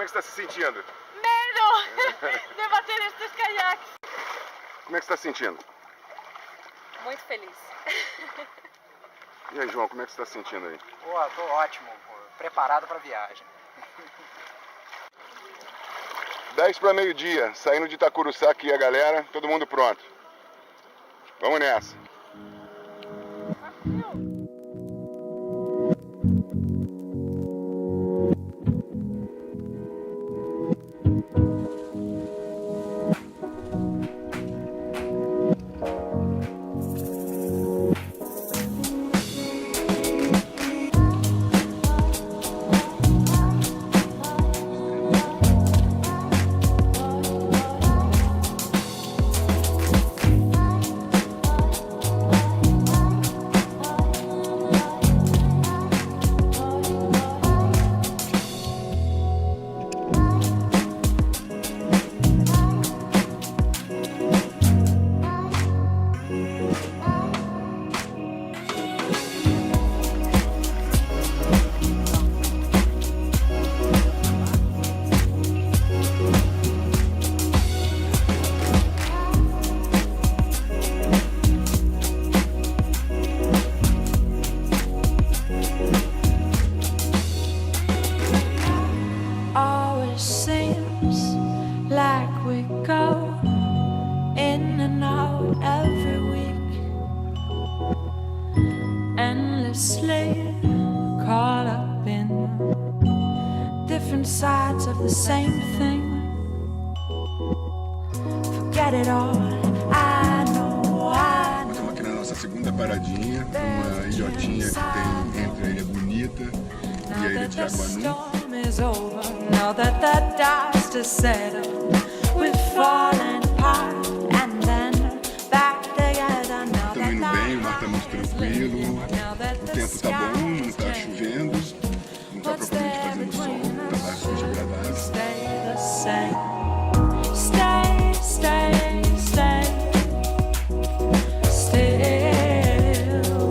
como é que você está se sentindo? Medo de bater estes caiaques. Como é que você está se sentindo? Muito feliz. E aí, João, como é que você está se sentindo aí? Pô, tô ótimo, pô. Preparado para a viagem. 10 para meio-dia, saindo de Itacuruçá aqui a galera, todo mundo pronto. Vamos nessa. Caught up in different sides of the same thing. Forget it all, I know. Estamos aqui na nossa segunda paradinha, uma ilhotinha que tem entre a Ilha Bonita e a Ilha de Jaguanu. Now that the dust is settled, we're falling apart and then back together. Estamos indo bem, o mar está muito tranquilo, o tempo está bom, não está chovendo, não está propriamente fazendo sol, está bastante agradável. Stay the same. Stay, stay, stay. Still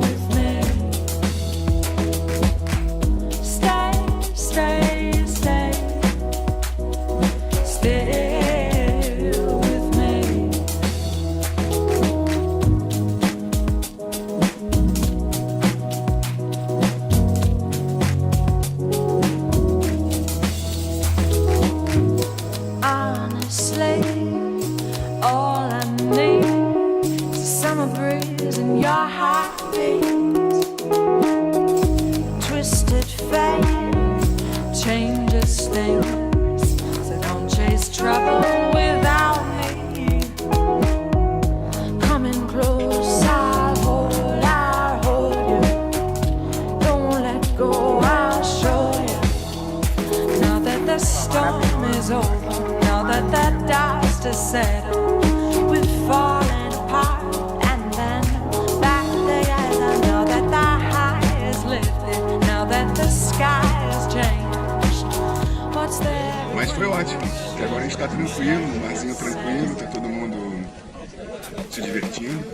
with me. Stay, stay, stay. Still with me. Honestly, all I need is a summer breeze and your heartbeat. Twisted fate changes things, so don't chase trouble without me. Coming close, I'll hold you. Don't let go, I'll show you. Now that the storm is over, now that the dust is settled, we're falling apart and then back together. Now that the high is lifted, now that the sky has changed, what's there? Mas foi ótimo, porque agora a gente está tranquilo, o marzinho tranquilo, tá todo mundo se divertindo.